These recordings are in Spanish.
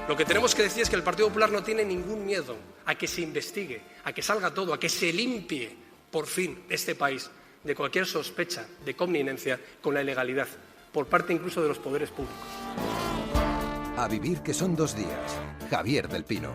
Lo que tenemos que decir es que el Partido Popular no tiene ningún miedo a que se investigue, a que salga todo, a que se limpie por fin este país de cualquier sospecha de connivencia con la ilegalidad, por parte incluso de los poderes públicos. A vivir que son 2 días. Javier del Pino.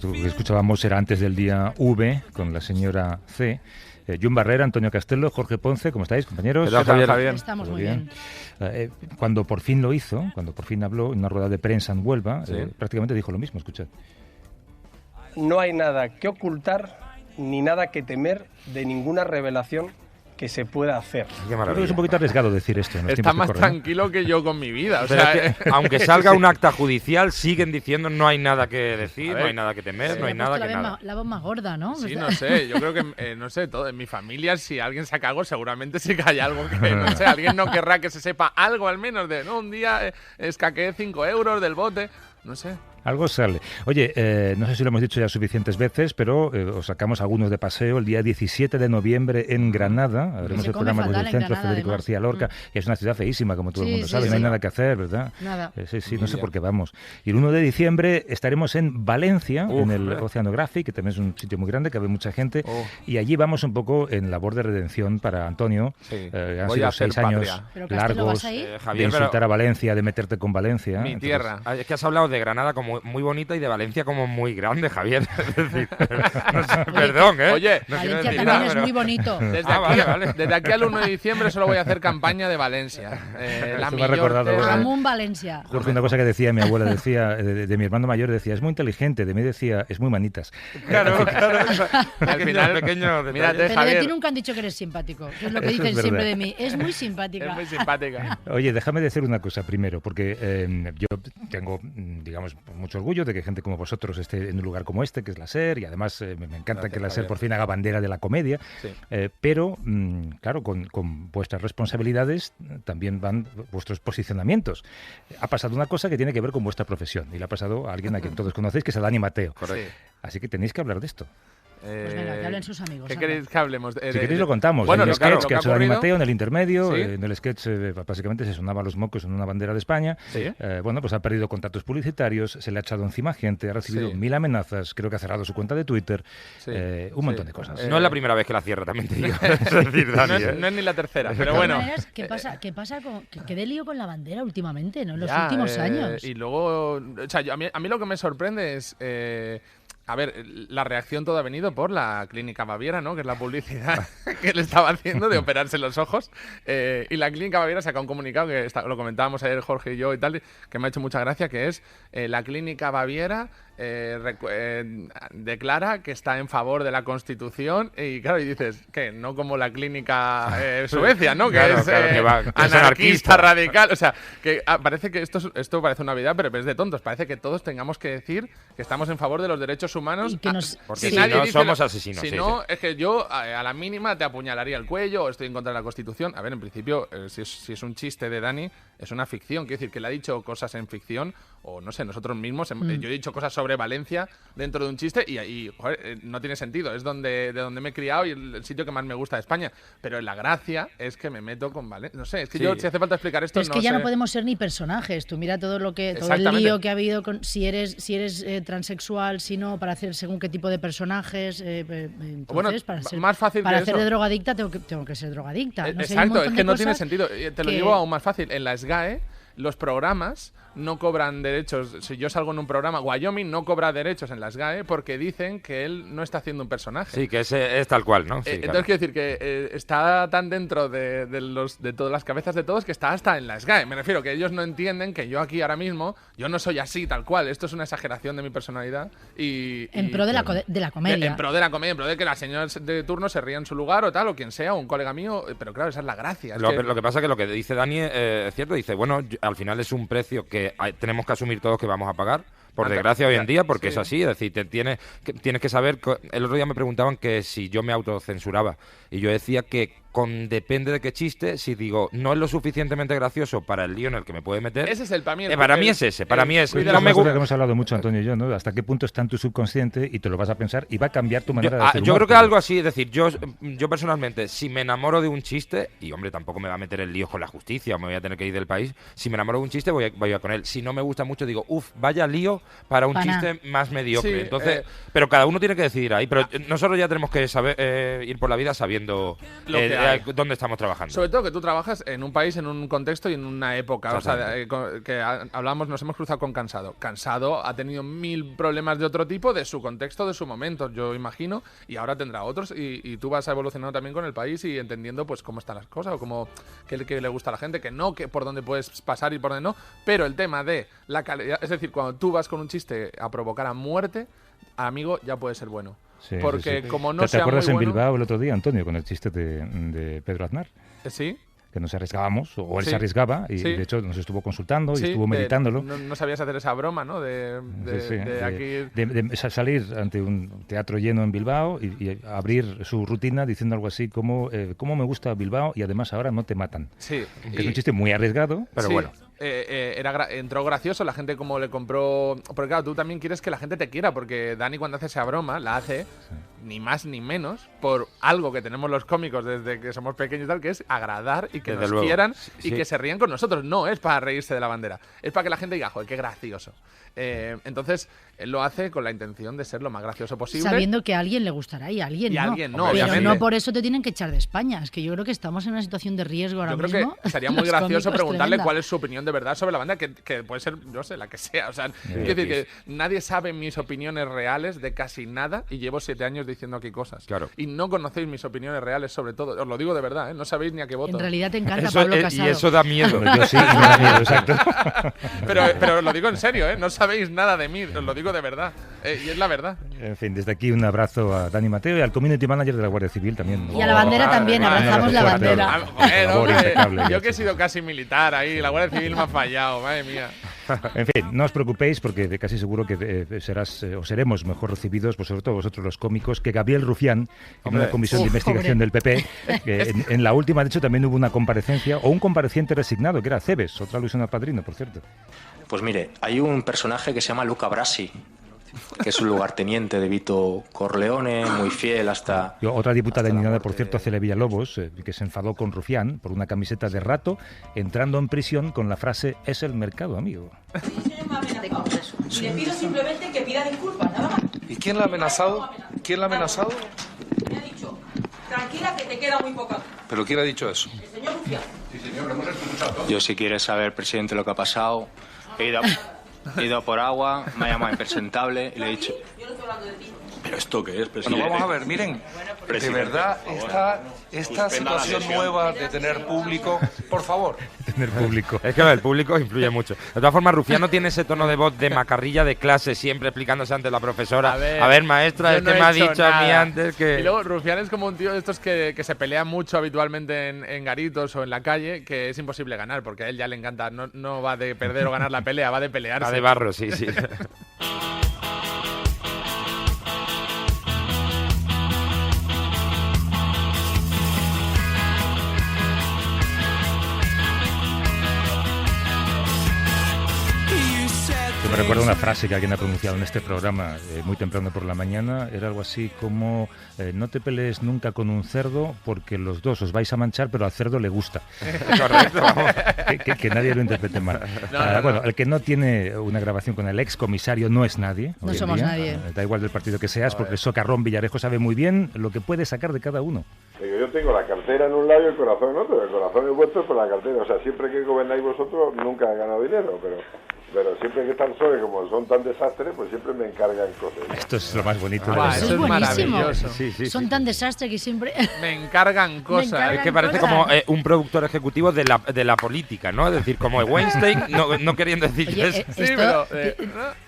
Lo que escuchábamos era antes del día V, con la señora C. Jun Barrera, Antonio Castelo, Jorge Ponce, ¿cómo estáis, compañeros? ¿Qué tal, Javier? Estamos muy bien. Cuando por fin lo hizo, cuando por fin habló en una rueda de prensa en Huelva, prácticamente dijo lo mismo, escuchad. No hay nada que ocultar ni nada que temer de ninguna revelación que se pueda hacer. Yo creo que es un poquito arriesgado decir esto. Está más tranquilo que yo con mi vida. O Pero sea, es que, aunque salga un acta judicial, siguen diciendo no hay nada que decir, A ver, no hay nada que temer, no hay nada que nada. La voz más gorda, ¿no? sí, no sé, yo creo que, no sé, todo en mi familia, si alguien saca algo, seguramente sí que hay algo que, no sé, alguien no querrá que se sepa algo al menos de, no, un día escaqué 5 euros del bote, no sé. Algo sale. Oye, no sé si lo hemos dicho ya suficientes veces, pero os sacamos algunos de paseo el día 17 de noviembre en Granada. Haremos el programa desde el centro Federico García Lorca, que es una ciudad feísima, como todo el mundo sabe. No hay nada que hacer, ¿verdad? Nada. Sí, no sé por qué vamos. Y el 1 de diciembre estaremos en Valencia, en el Oceanographic, que también es un sitio muy grande, que ve mucha gente. Y allí vamos un poco en labor de redención para Antonio. Han sido 6 años largos de insultar a Valencia, de meterte con Valencia. Mi tierra. Es que has hablado de Granada como muy bonita y de Valencia como muy grande, Javier. Es decir, no sé, perdón, ¿eh? Oye, no Valencia también es muy bonito. Desde aquí al 1 de diciembre solo voy a hacer campaña de Valencia. Esto me ha recordado Ramón Valencia. Jorge, una cosa que decía mi abuela, decía de mi hermano mayor, decía, es muy inteligente, de mí decía, es muy manitas. Claro. Al final, pequeño mírate, Pero de ti nunca han dicho que eres simpático, que es lo que Eso dicen es siempre verdad. de mí. Es muy simpática. es muy simpática. Oye, déjame decir una cosa primero, porque yo tengo, digamos, mucho orgullo de que gente como vosotros esté en un lugar como este, que es la SER, y además me encanta que la SER por fin haga bandera de la comedia, pero, claro, con vuestras responsabilidades también van vuestros posicionamientos. Ha pasado una cosa que tiene que ver con vuestra profesión, y le ha pasado a alguien a quien todos conocéis, que es a Dani Mateo. Correcto. Así que tenéis que hablar de esto. Pues venga, que hablen sus amigos. ¿Qué queréis que hablemos? Si queréis lo contamos. Bueno, el sketch que ha hecho Dani ocurrido. Mateo en el intermedio, ¿Sí? en el sketch básicamente se sonaba los mocos en una bandera de España. ¿Sí? Bueno, pues ha perdido contratos publicitarios, se le ha echado encima gente, ha recibido 1000 amenazas, creo que ha cerrado su cuenta de Twitter, un montón de cosas. No es la primera vez que la cierra, también te digo. Es decir, Dani, no es ni la tercera, pero De bueno. todas maneras, ¿qué pasa con que dé lío con la bandera últimamente, ¿no? En los últimos años. Y luego, o sea, a mí lo que me sorprende es, a ver, la reacción todo ha venido por la Clínica Baviera, ¿no? Que es la publicidad que le estaba haciendo de operarse los ojos. Y la Clínica Baviera saca un comunicado que lo comentábamos ayer Jorge y yo y tal, que me ha hecho mucha gracia, que es la Clínica Baviera declara que está en favor de la Constitución y claro, y dices que no como la Clínica Suecia, ¿no? Que Claro, es, claro, que es anarquista radical, o sea, que parece que esto parece una Navidad, pero es de tontos, parece que todos tengamos que decir que estamos en favor de los derechos humanos Y que nos- Porque Sí. si no, somos asesinos. Si sí, no, sí. es que yo a la mínima te apuñalaría el cuello o estoy en contra de la Constitución. A ver, en principio, si es un chiste de Dani, es una ficción. Quiero decir, que le ha dicho cosas en ficción o, no sé, nosotros mismos. Yo he dicho cosas sobre Valencia dentro de un chiste y joder, no tiene sentido. Es de donde me he criado y el sitio que más me gusta de España. Pero la gracia es que me meto con Valencia. No sé, es que yo, si hace falta explicar esto, Pero es que ya sé. no podemos ser ni personajes. Tú mira todo el Exactamente. lío que ha habido con si eres transexual, si no, para hacer según qué tipo de personajes. Entonces, Bueno, para más fácil para que hacer eso. de drogadicta tengo que ser drogadicta. No sé, hay un Exacto, montón es de que no tiene cosas sentido. Te lo que- digo aún más fácil. En la SGAE los programas no cobran derechos. Si yo salgo en un programa, Wyoming no cobra derechos en la SGAE porque dicen que él no está haciendo un personaje. Sí, que ese es tal cual, ¿no? Sí, entonces quiero decir que está tan dentro de todas las cabezas de todos que está hasta en la SGAE. Me refiero que ellos no entienden que yo aquí ahora mismo, yo no soy así tal cual. Esto es una exageración de mi personalidad en pro de la comedia. En pro de la comedia, en pro de que la señora de turno se ría en su lugar o tal, o quien sea, o un colega mío. Pero claro, esa es la gracia. Lo que pasa es que lo que dice Dani es cierto. Dice, bueno, al final es un precio que tenemos que asumir todos que vamos a pagar, por desgracia hoy en día, porque es así. Es decir, tienes que saber. El otro día me preguntaban que si yo me autocensuraba y yo decía que depende de qué chiste, si digo no es lo suficientemente gracioso para el lío en el que me puede meter. Ese es el para mí. Para mí es ese. Para mí es. No me gusta que hemos hablado mucho, Antonio y yo, ¿no? Hasta qué punto está en tu subconsciente y te lo vas a pensar y va a cambiar tu manera de hacer humor. Yo creo que algo así, es decir, yo personalmente, si me enamoro de un chiste, y hombre, tampoco me va a meter en líos con la justicia o me voy a tener que ir del país, si me enamoro de un chiste voy a con él. Si no me gusta mucho, digo, vaya lío para un chiste más mediocre. Sí, entonces, pero cada uno tiene que decidir ahí. Pero nosotros ya tenemos que saber ir por la vida sabiendo dónde estamos trabajando. Sobre todo que tú trabajas en un país, en un contexto y en una época. O sea, que hablamos, nos hemos cruzado con Cansado. Cansado ha tenido 1000 problemas de otro tipo, de su contexto, de su momento, yo imagino, y ahora tendrá otros. Y tú vas evolucionando también con el país y entendiendo pues cómo están las cosas o qué le gusta a la gente, que por dónde puedes pasar y por dónde no. Pero el tema de la calidad, es decir, cuando tú vas con un chiste a provocar a muerte, amigo, ya puede ser bueno. Sí, porque sí. Como no ¿Te acuerdas muy en bueno, Bilbao el otro día, Antonio, con el chiste de Pedro Aznar? Sí. Que nos arriesgábamos, o él se arriesgaba, y de hecho nos estuvo consultando y estuvo meditándolo. No sabías hacer esa broma, ¿no? De salir ante un teatro lleno en Bilbao y abrir su rutina diciendo algo así como cómo me gusta Bilbao y además ahora no te matan. Sí. Que es un chiste muy arriesgado, pero bueno. Entró gracioso, la gente como le compró. Porque claro, tú también quieres que la gente te quiera, porque Dani cuando hace esa broma la hace ni más ni menos por algo que tenemos los cómicos desde que somos pequeños y tal, que es agradar y que desde nos quieran y sí. que se rían con nosotros. No es para reírse de la bandera, es para que la gente diga, joder, qué gracioso. Entonces él lo hace con la intención de ser lo más gracioso posible, sabiendo que a alguien le gustará y a alguien no. Pero no por eso te tienen que echar de España. Es que yo creo que estamos en una situación de riesgo ahora mismo. Yo creo que sería muy gracioso preguntarle cuál es su opinión de verdad sobre la banda, que puede ser, no sé, la que sea. O sea, quiero decir que nadie sabe mis opiniones reales de casi nada y llevo 7 años diciendo aquí cosas. Claro. Y no conocéis mis opiniones reales sobre todo. Os lo digo de verdad, ¿eh? No sabéis ni a qué voto. En realidad te encanta Pablo Casado. Y eso da miedo. Yo sí, me da miedo, exacto. pero os lo digo en serio, ¿eh? No sabéis nada de mí, os lo digo de verdad. Y es la verdad. En fin, desde aquí un abrazo a Dani Mateo y al Community Manager de la Guardia Civil también. Y a la bandera también, abrazamos la bandera. Yo que he sido casi militar ahí, la Guardia Civil me ha fallado, madre mía. En fin, no os preocupéis porque casi seguro que seremos mejor recibidos, pues sobre todo vosotros los cómicos, que Gabriel Rufián, en una comisión de investigación del PP. En la última, de hecho, también hubo una comparecencia, o un compareciente resignado, que era Cebes, otra alusión al Padrino, por cierto. Pues mire, hay un personaje que se llama Luca Brasi, que es un lugarteniente de Vito Corleone, muy fiel hasta... Otra diputada indignada, por cierto, Celia Villalobos, que se enfadó con Rufián por una camiseta de Rato, entrando en prisión con la frase «es el mercado, amigo». Le pido simplemente que pida disculpas, nada más. ¿Y quién la ha amenazado? ¿Quién la ha amenazado? Me ha dicho, tranquila que te queda muy poca. ¿Pero quién ha dicho eso? El señor Rufián. Sí, señor, lo hemos escuchado. Yo, si quieres saber, presidente, lo que ha pasado, he ido por agua, me ha llamado impresentable y le he dicho... Yo no estoy hablando de ti. ¿Pero esto qué es, presidente? Bueno, vamos a ver, miren, de verdad, esta situación nueva de tener público, por favor. Tener público. Es que el público influye mucho. De todas formas, Rufián no tiene ese tono de voz de macarrilla de clase, siempre explicándose ante la profesora. A ver maestra, es que me ha dicho nada a mí antes que... Y luego Rufián es como un tío de estos que se pelea mucho habitualmente en garitos o en la calle, que es imposible ganar, porque a él ya le encanta, no va de perder o ganar la pelea, va de pelearse. Va de barro, sí. Me recuerdo una frase que alguien ha pronunciado en este programa muy temprano por la mañana. Era algo así como: no te pelees nunca con un cerdo porque los dos os vais a manchar, pero al cerdo le gusta. Correcto, vamos. Que nadie lo interprete mal. Bueno, el que no tiene una grabación con el ex comisario no es nadie. No somos nadie. Da igual del partido que seas, porque Socarrón Villarejo sabe muy bien lo que puede sacar de cada uno. Yo tengo la cartera en un lado y el corazón en otro. El corazón es vuestro por la cartera. O sea, siempre que gobernáis vosotros nunca he ganado dinero, pero siempre que están solos, como son tan desastres, pues siempre me encargan cosas. Esto es lo más bonito. Eso es buenísimo. Sí, son tan desastres que siempre... Me encargan cosas. Es que parece como un productor ejecutivo de la política, ¿no? Es decir, como Weinstein, no queriendo decir Oye,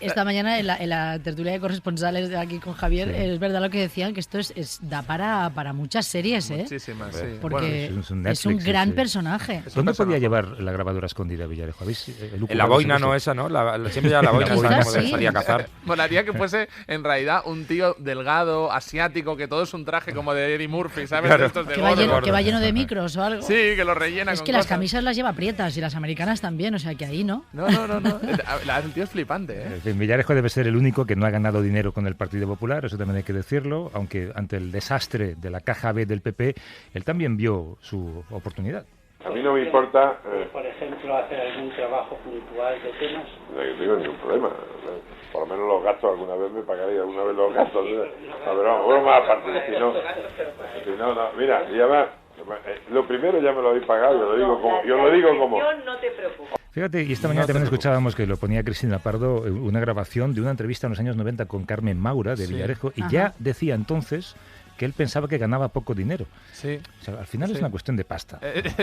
esta mañana en la tertulia de corresponsales de aquí con Javier, es verdad lo que decían, que esto da para muchas series, ¿eh? Muchísimas, sí. Porque bueno, es un gran personaje. ¿Dónde podía llevar la grabadora escondida Villarejo? En la boina, ¿no? Esa, ¿no? Siempre ya la boina salía a cazar. Molaría que fuese, en realidad, un tío delgado, asiático, que todo es un traje como de Eddie Murphy, ¿sabes? Claro. Estos de que va lleno de micros o algo. Sí, que lo rellena es con que cosas. las camisas las lleva prietas y las americanas también, o sea que ahí no. No. El tío es flipante, ¿eh? En fin, Villarejo debe ser el único que no ha ganado dinero con el Partido Popular, eso también hay que decirlo, aunque ante el desastre de la caja B del PP, él también vio su oportunidad. A mí no me importa... por ejemplo, hacer algún trabajo puntual de temas. No tengo ningún problema. Por lo menos los gastos alguna vez me pagaré, alguna vez los gastos. Pero vamos, broma aparte. Si no, mira, ya va, lo primero ya me lo habéis pagado, yo lo digo como... No te preocupes. Fíjate, y esta mañana también escuchábamos que lo ponía Cristina Pardo, una grabación de una entrevista en los años 90 con Carmen Maura de Villarejo, y ya decía entonces que él pensaba que ganaba poco dinero. Sí. O sea, al final es una cuestión de pasta.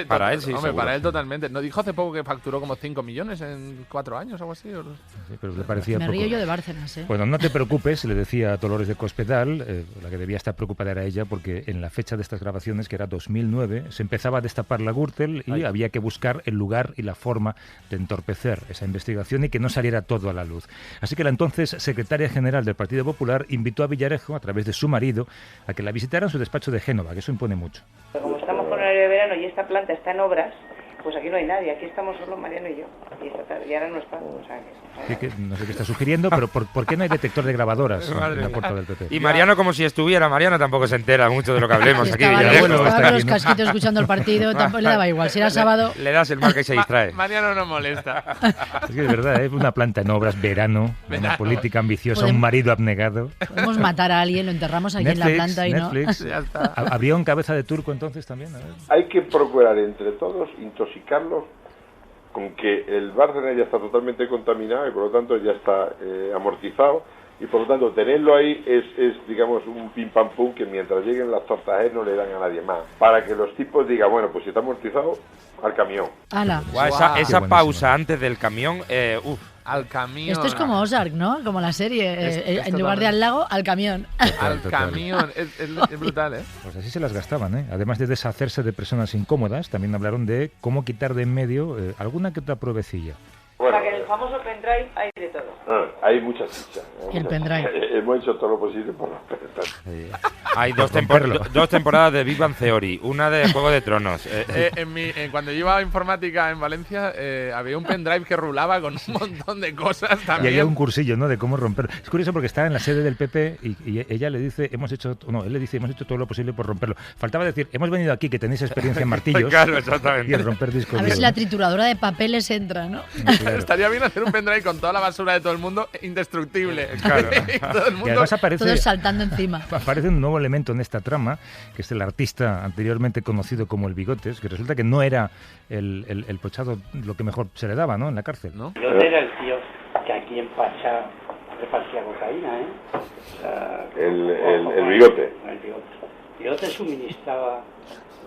Para él sí, hombre, seguro. para él totalmente. ¿No dijo hace poco que facturó como 5 millones en 4 años o algo así? Sí, pero le parecía Me poco. río yo de Bárcenas, ¿eh? Bueno, no te preocupes, le decía a Dolores de Cospedal, la que debía estar preocupada era ella, porque en la fecha de estas grabaciones, que era 2009, se empezaba a destapar la Gürtel y había que buscar el lugar y la forma de entorpecer esa investigación y que no saliera todo a la luz. Así que la entonces secretaria general del Partido Popular invitó a Villarejo, a través de su marido, a que la visitara en su despacho de Génova, que eso impone mucho. Como estamos con horario de verano y esta planta está en obras, pues aquí no hay nadie, aquí estamos solo Mariano y yo. Y ahora no está. O sea, no sé qué está sugiriendo, pero ¿por qué no hay detector de grabadoras en la puerta del PP? Y Mariano como si estuviera. Mariano tampoco se entera mucho de lo que hablemos aquí. Estaba con los casquitos escuchando el partido, tampoco le daba igual. Si era sábado... Le das el marca y se distrae. Mariano no molesta. Es que de verdad, es una planta en obras, verano, una política ambiciosa, un marido abnegado. Podemos matar a alguien, lo enterramos aquí Netflix, en la planta y Netflix. no... Ya está. ¿Habría un cabeza de turco entonces también? A ver. Hay que procurar entre todos intoxicarlos con que el Bárcenas ya está totalmente contaminado y por lo tanto ya está amortizado y por lo tanto tenerlo ahí es digamos un pim pam pum que mientras lleguen las tortas no le dan a nadie más para que los tipos digan bueno pues si está amortizado al camión. Esa pausa antes del camión, al camión. Esto es como Ozark, ¿no? Como la serie. En lugar de al lago, al camión. Al camión. Es brutal, ¿eh? Pues así se las gastaban, ¿eh? Además de deshacerse de personas incómodas, también hablaron de cómo quitar de en medio alguna que otra provecilla. Bueno, para que en el famoso pendrive hay de todo. Hay mucha chicha. El pendrive. Hemos hecho todo lo posible por romper. Hay dos temporadas de Big Bang Theory, una de Juego de Tronos. Cuando yo iba a informática en Valencia, había un pendrive que rulaba con un montón de cosas también. Y había un cursillo, ¿no? De cómo romper. Es curioso porque estaba en la sede del PP y ella le dice, hemos hecho todo lo posible por romperlo. Faltaba decir, hemos venido aquí que tenéis experiencia en martillos. Claro, exactamente. Y en romper discos. A ver si la trituradora de papeles entra, ¿no? Claro. Estaría bien hacer un pendrive con toda la basura de todo el mundo indestructible. Claro. Todo el mundo... Y además aparece, todos saltando encima. Aparece un nuevo elemento en esta trama, que es el artista anteriormente conocido como el Bigotes, que resulta que no era el pochado lo que mejor se le daba, ¿no? En la cárcel, ¿no? Bigote era el tío que aquí en Pachá repartía cocaína, ¿eh? O sea, el Bigote. El Bigote. Bigote suministraba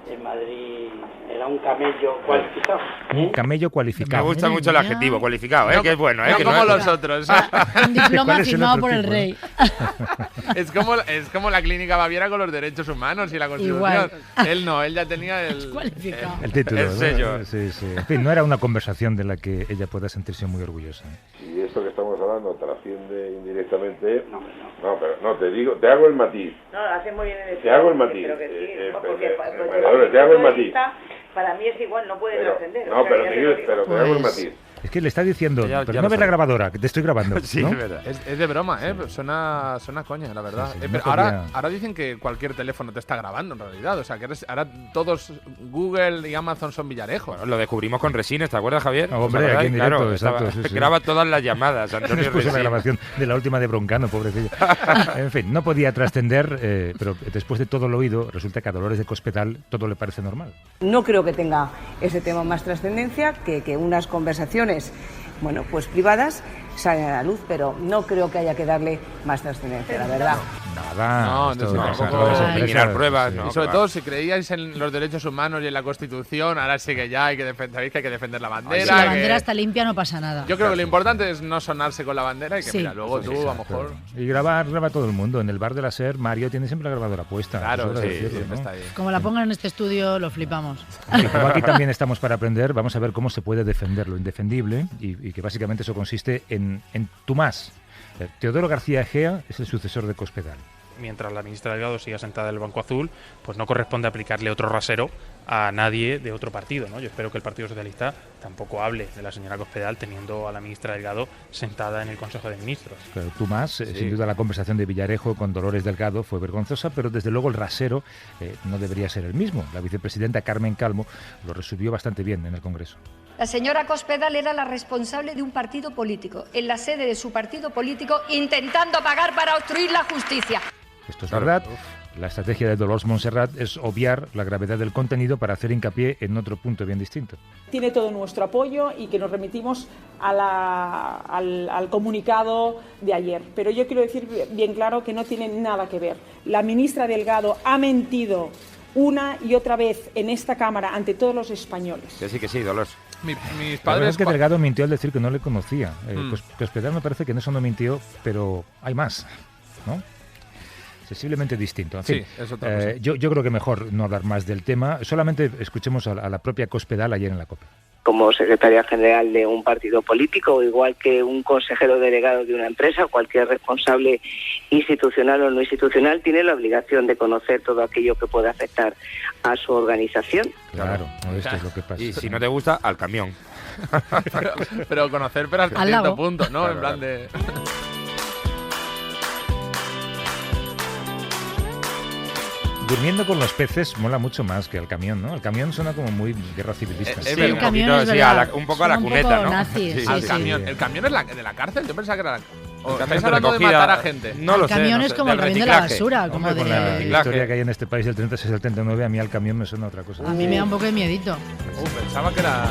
en Madrid, era un camello cualificado. Un camello cualificado. Me gusta mucho el adjetivo, cualificado, que es bueno. No que como no los otros. Un diploma firmado por el rey. Es como la Clínica Baviera con los derechos humanos y la Constitución. Igual. Él no, él ya tenía el título. El sello. Sí. En fin, no era una conversación de la que ella pueda sentirse muy orgullosa. Y esto que estamos hablando trasciende indirectamente. No, pero no, te hago el matiz. No, lo hace muy bien en el Te hago el matiz. Pero que sí, te hago el matiz. Para mí es igual, no puede trascender. No, pero te hago el matiz. Es que le está diciendo, Ya pero no ves la grabadora, que te estoy grabando. Sí, ¿no? es verdad. Es de broma, suena coña, la verdad. Sí, Pero no podía- ahora dicen que cualquier teléfono te está grabando, en realidad. O sea, que ahora todos Google y Amazon son Villarejo. Bueno, lo descubrimos con Resines, ¿te acuerdas, Javier? Hombre, ¿Os acordáis? aquí en directo, Claro, exacto, estaba- sí, sí. graba todas las llamadas, Antonio Nos puso la Resines. grabación de la última de Broncano, pobrecillo. En fin, no podía trascender, pero después de todo lo oído, resulta que a Dolores de Cospedal todo le parece normal. No creo que tenga ese tema más trascendencia que unas conversaciones, bueno, pues privadas salen a la luz, pero no creo que haya que darle más trascendencia, la verdad. Nada. No, esto no, pasa, tampoco- todas las eliminar empresas, pruebas, sí. ¿no? Y sobre claro. todo, si creíais en los derechos humanos y en la Constitución, ahora sí que ya hay que sabéis que hay que defender la bandera. Si la que- bandera está limpia no pasa nada. Yo creo que lo importante es no sonarse con la bandera y que Sí. mira, luego tú a lo mejor... Y graba todo el mundo. En el bar de la SER, Mario tiene siempre la grabadora puesta. Claro, Eso sí, es decirlo, siempre ¿no? está ahí. Como la pongan en este estudio, lo flipamos. Y como aquí también estamos para aprender, vamos a ver cómo se puede defender lo indefendible y que básicamente eso consiste en tú más. Teodoro García Egea es el sucesor de Cospedal. Mientras la ministra Delgado siga sentada en el banco azul, pues no corresponde aplicarle otro rasero a nadie de otro partido, ¿no? Yo espero que el Partido Socialista tampoco hable de la señora Cospedal teniendo a la ministra Delgado sentada en el Consejo de Ministros. Pero tú más, sin duda la conversación de Villarejo con Dolores Delgado fue vergonzosa, pero desde luego el rasero no debería ser el mismo. La vicepresidenta Carmen Calvo lo resolvió bastante bien en el Congreso. La señora Cospedal era la responsable de un partido político, en la sede de su partido político, intentando pagar para obstruir la justicia. Esto es verdad. La estrategia de Dolors Montserrat es obviar la gravedad del contenido para hacer hincapié en otro punto bien distinto. Tiene todo nuestro apoyo y que nos remitimos al comunicado de ayer. Pero yo quiero decir bien claro que no tiene nada que ver. La ministra Delgado ha mentido una y otra vez en esta Cámara ante todos los españoles. Que sí, Dolores. Mis La verdad padres... es que Delgado mintió al decir que no le conocía. Cospedal me parece que en eso no mintió, pero hay más, ¿no? Sensiblemente distinto. En fin, Sí, es otra cosa. yo creo que mejor no hablar más del tema. Solamente escuchemos a la propia Cospedal ayer en la COPE. Como secretaria general de un partido político, igual que un consejero delegado de una empresa, cualquier responsable institucional o no institucional tiene la obligación de conocer todo aquello que puede afectar a su organización. Claro, esto es lo que pasa. Y si no te gusta, al camión. pero conocer, pero hasta Al cierto lado. punto, ¿no? Claro, En plan de... Durmiendo con los peces mola mucho más que el camión, ¿no? El camión suena como muy guerra civilista. Sí, el un camión poquito, es sí, verdad. un poco a la Son un cuneta, poco ¿no? nazi, sí, Al sí. camión. ¿El camión es de la cárcel? Yo pensaba que era... ¿O El camión estáis de hablando de recogida- matar a gente? No El lo sé, camión no es sé, como el del camión de la reciclaje. basura, como Hombre, con la de... historia que hay en este país del 36-79, a mí al camión me suena otra cosa. A mí me da un poco de miedito. Pensaba que era...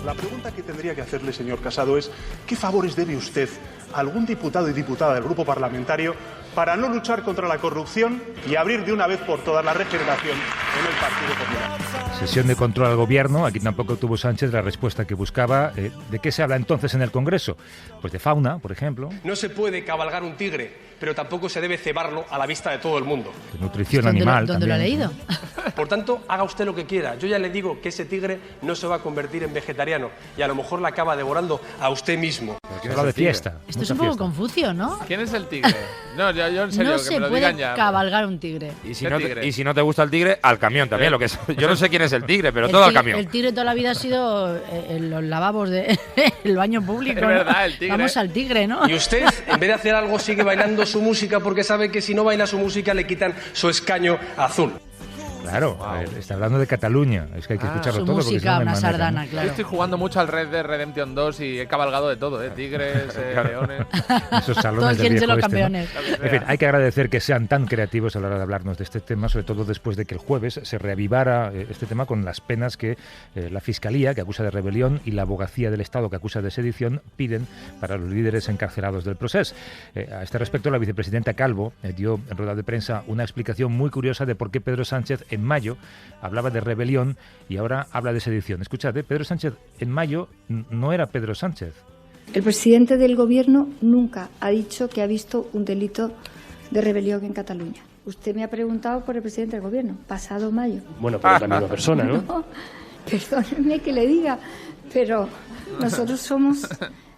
La pregunta que tendría que hacerle, señor Casado, es ¿qué favores debe usted a algún diputado y diputada del grupo parlamentario para no luchar contra la corrupción y abrir de una vez por todas la regeneración en el Partido Popular? Sesión de control al gobierno. Aquí tampoco tuvo Sánchez la respuesta que buscaba. ¿De qué se habla entonces en el Congreso? Pues de fauna, por ejemplo, No se puede cabalgar un tigre, pero tampoco se debe cebarlo a la vista de todo el mundo. de nutrición ¿Dónde animal. ¿Dónde lo ha también. leído? Por tanto, haga usted lo que quiera. Yo ya le digo que ese tigre no se va a convertir en vegetariano y a lo mejor la acaba devorando a usted mismo. Se habla de fiesta. Esto es mucha un poco fiesta. Confucio, ¿no? ¿Quién es el tigre? No, yo en serio, No que se me lo puede digan ya. cabalgar un tigre. Y si, ¿Qué no tigre? y si no te gusta el tigre, al camión también. Lo que es. Yo no sé quién es el tigre, pero todo al camión. El tigre toda la vida ha sido en los lavabos del baño público. Es ¿no? verdad, el tigre. Vamos al tigre, ¿no? Y usted, en vez de hacer algo, sigue bailando su música porque sabe que si no baila su música le quitan su escaño azul. Claro, está hablando de Cataluña. Es que hay que escucharlo Su todo. porque si no, música, no hay una manera, sardana, ¿no? Yo claro. estoy jugando mucho al Red Dead Redemption 2 y he cabalgado de todo, ¿eh? Tigres, leones... Esos salones Todos del quieren ser viejo los este, ¿no? campeones. En fin, hay que agradecer que sean tan creativos a la hora de hablarnos de este tema, sobre todo después de que el jueves se reavivara este tema con las penas que la Fiscalía, que acusa de rebelión, y la Abogacía del Estado, que acusa de sedición, piden para los líderes encarcelados del proceso. A este respecto, la vicepresidenta Calvo dio en rueda de prensa una explicación muy curiosa de por qué Pedro Sánchez en mayo hablaba de rebelión y ahora habla de sedición. Escuchad, Pedro Sánchez en mayo no era Pedro Sánchez. El presidente del Gobierno nunca ha dicho que ha visto un delito de rebelión en Cataluña. Usted me ha preguntado por el presidente del Gobierno, pasado mayo. Bueno, pero es la misma persona, ¿no? No, perdónenme que le diga, pero nosotros somos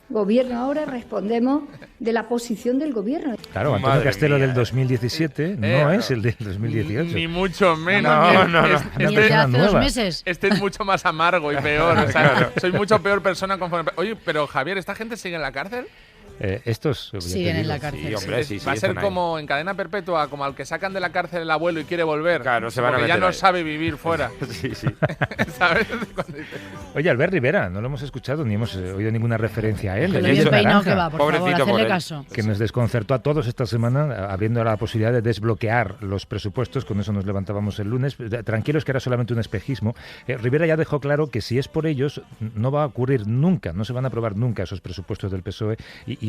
Gobierno ahora, respondemos de la posición del Gobierno. Claro, Antonio Castelo del 2017 no es el del 2018. Ni mucho menos. No. Ni el de hace 2 meses. Este es mucho más amargo y peor. O sea, soy mucho peor persona conforme... Oye, pero Javier, ¿esta gente sigue en la cárcel? Estos siguen en la cárcel. Sí, hombre, sí, va a ser como en cadena perpetua, como al que sacan de la cárcel el abuelo y quiere volver. Claro, se van a porque meter ya no ahí. sabe vivir fuera. Sí. ¿Sabes? Oye, Albert Rivera, no lo hemos escuchado ni hemos oído ninguna referencia a él. Pero el peinado que va, por favor, hacerle caso. Que nos desconcertó a todos esta semana, abriendo la posibilidad de desbloquear los presupuestos. Con eso nos levantábamos el lunes. Tranquilos, que era solamente un espejismo. Rivera ya dejó claro que si es por ellos, no va a ocurrir nunca, no se van a aprobar nunca esos presupuestos del PSOE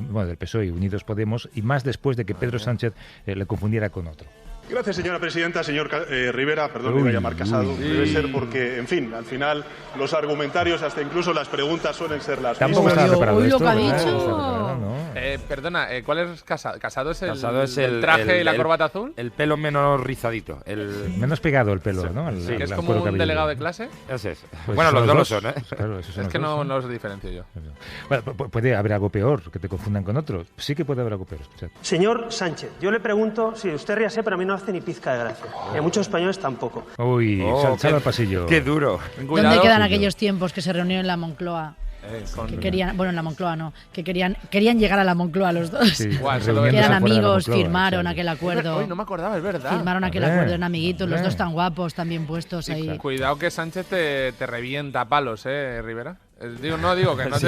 del PSOE y Unidos Podemos, y más después de que Pedro Sánchez le confundiera con otro. Gracias, señora presidenta. Señor Rivera, perdón, me iba a llamar Casado. Debe ser porque, en fin, al final los argumentarios, hasta incluso las preguntas suelen ser las Tampoco mismas. estaba preparado esto. Lo que ha dicho. Perdona, ¿cuál es Casado? ¿Casado es el traje y la corbata azul? El pelo menos rizadito. Menos pegado el pelo, ¿no? Sí, que es como un delegado de clase. Ese es. Pues bueno, los dos lo son, ¿eh? Claro, es que no los diferencio yo. Bueno, puede haber algo peor, que te confundan con otro. Sí que puede haber algo peor. Escuchad. Señor Sánchez, yo le pregunto, si usted ríase, pero a mí no hace ni pizca de gracia. Y a muchos españoles tampoco. Uy, sal al pasillo. Qué duro. ¿Dónde quedan aquellos tiempos que se reunieron en la Moncloa? Que querían, bueno, en la Moncloa no, que querían llegar a la Moncloa los dos. Sí, que eran amigos, firmaron aquel acuerdo. Uy, no me acordaba, es verdad. Firmaron aquel acuerdo, eran amiguitos, los dos tan guapos, tan bien puestos ahí. Claro. Cuidado que Sánchez te revienta a palos, Rivera. Digo que no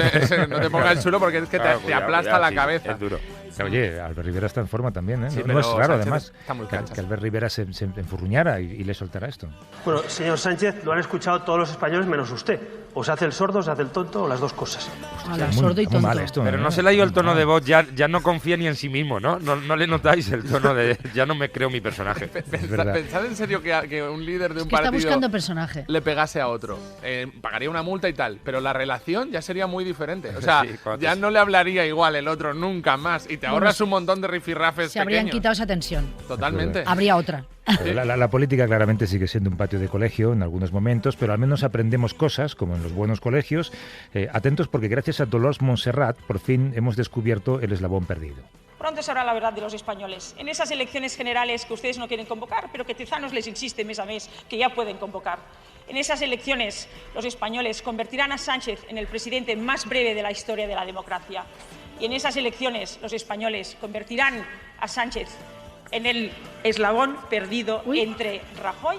te ponga el chulo porque es que te aplasta la cabeza. Es duro. Oye, Albert Rivera está en forma también, ¿eh? Sí, no es raro, Sánchez además, está muy que Albert Rivera se enfurruñara y le soltara esto. Bueno, señor Sánchez, lo han escuchado todos los españoles menos usted. O se hace el sordo, o se hace el tonto, o las dos cosas. Sordo y tonto. Pero no se le ha ido el tono de voz, ya no confía ni en sí mismo, ¿no? No le notáis el tono de... Ya no me creo mi personaje. Pensad en serio que un líder de un partido está buscando personaje. Le pegase a otro. Pagaría una multa y tal, pero la relación ya sería muy diferente. O sea, ya no le hablaría igual el otro nunca más y te ahorras un montón de rifirrafes se habrían pequeños. quitado esa tensión. Totalmente. Habría otra. La política claramente sigue siendo un patio de colegio en algunos momentos, pero al menos aprendemos cosas, como en los buenos colegios. Atentos, porque gracias a Dolors Montserrat por fin hemos descubierto el eslabón perdido. Pronto sabrá la verdad de los españoles. En esas elecciones generales que ustedes no quieren convocar, pero que Tezanos les insiste mes a mes que ya pueden convocar. En esas elecciones los españoles convertirán a Sánchez en el presidente más breve de la historia de la democracia. Y en esas elecciones los españoles convertirán a Sánchez en el eslabón perdido entre Rajoy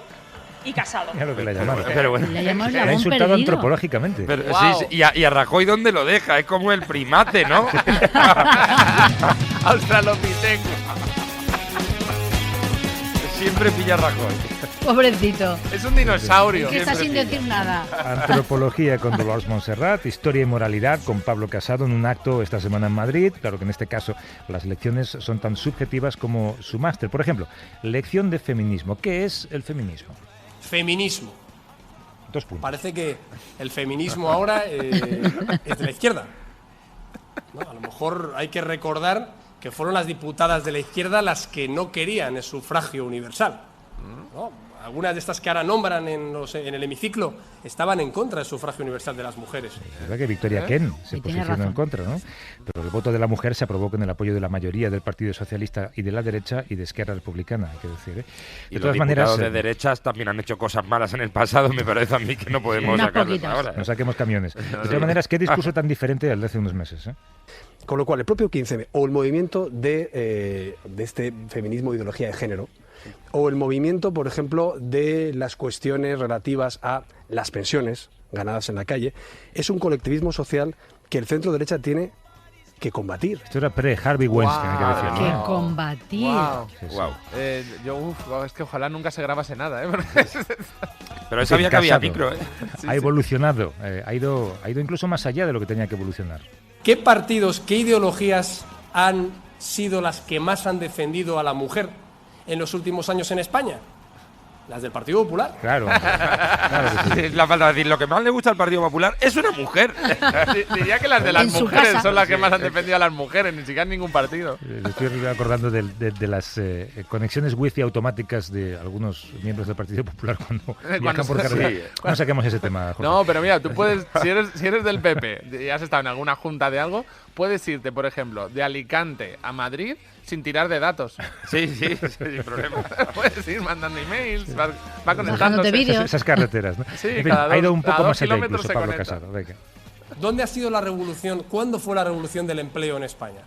y Casado. Mira lo que le llamaron. Pero bueno, Le llamamos le ha eslabón insultado perdido. antropológicamente. Pero, sí, y a Rajoy, ¿dónde lo deja? Es como el primate, ¿no? Australopithecus. Siempre pilla a Rajoy. Pobrecito. Es un dinosaurio. Que está sin decir nada. Antropología con Dolors Montserrat, historia y moralidad con Pablo Casado en un acto esta semana en Madrid. Claro que en este caso las lecciones son tan subjetivas como su máster. Por ejemplo, lección de feminismo. ¿Qué es el feminismo? Feminismo. 2 puntos. Parece que el feminismo ahora es de la izquierda. ¿No? A lo mejor hay que recordar que fueron las diputadas de la izquierda las que no querían el sufragio universal, ¿no? Algunas de estas que ahora nombran en el hemiciclo estaban en contra del sufragio universal de las mujeres. Es verdad que Victoria Kent se posicionó en contra, ¿no? Pero el voto de la mujer se aprobó con el apoyo de la mayoría del Partido Socialista y de la derecha y de Esquerra Republicana, hay que decir, ¿eh? Y los diputados de derechas también han hecho cosas malas en el pasado, me parece a mí que no podemos sacarlos ahora. No saquemos camiones. De todas maneras, qué discurso tan diferente al de hace unos meses, ¿eh? Con lo cual, el propio 15M o el movimiento de este feminismo de ideología de género, o el movimiento, por ejemplo, de las cuestiones relativas a las pensiones ganadas en la calle, es un colectivismo social que el centro derecha tiene que combatir. Esto era pre-Harvey Weinstein, hay que decirlo. Que combatir. Es que ojalá nunca se grabase nada, ¿eh? Pero sabía que había micro, ¿eh? Ha evolucionado, ha ido incluso más allá de lo que tenía que evolucionar. ¿Qué partidos, qué ideologías han sido las que más han defendido a la mujer en los últimos años en España? Las del Partido Popular. Claro. Es la falta de decir, lo que más le gusta al Partido Popular es una mujer. Diría que las de las mujeres son las que más han defendido a las mujeres, ni siquiera en ningún partido. Estoy acordando de las conexiones wifi automáticas de algunos miembros del Partido Popular cuando viajan por carretera. Sí. No saquemos ese tema, Jorge. No, pero mira, tú puedes, si eres del PP y has estado en alguna junta de algo, puedes irte, por ejemplo, de Alicante a Madrid sin tirar de datos. Sí, sin problema. Puedes ir mandando emails, va conectándose. Esas carreteras, ¿no? Sí, en fin, ha ido un poco más allá incluso Pablo conecta. Casado. Venga. ¿Dónde ha sido la revolución? ¿Cuándo fue la revolución del empleo en España?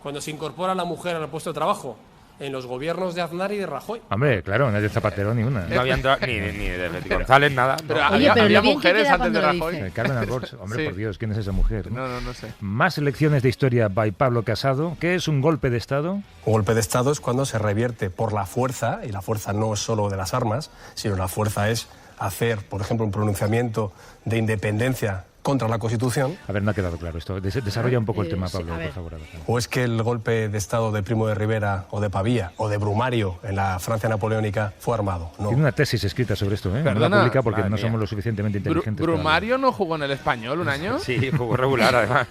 ¿Cuando se incorpora la mujer al puesto de trabajo? En los gobiernos de Aznar y de Rajoy. Hombre, claro, no es de Zapatero ni una. No había entrado ni de González, nada. Pero había mujeres antes de Rajoy. Carmen Albors, hombre, por Dios, ¿quién es esa mujer? No sé. Más lecciones de historia by Pablo Casado. ¿Qué es un golpe de Estado? Un golpe de Estado es cuando se revierte por la fuerza, y la fuerza no es solo de las armas, sino la fuerza es hacer, por ejemplo, un pronunciamiento de independencia contra la Constitución. A ver, no ha quedado claro esto. Desarrolla un poco el tema, Pablo, por favor. ¿O es que el golpe de Estado de Primo de Rivera o de Pavía o de Brumario en la Francia napoleónica fue armado? No. Tiene una tesis escrita sobre esto, ¿eh? Perdona, no la publica porque no somos lo suficientemente inteligentes. ¿Brumario no jugó en el Español un año? Sí, jugó regular además.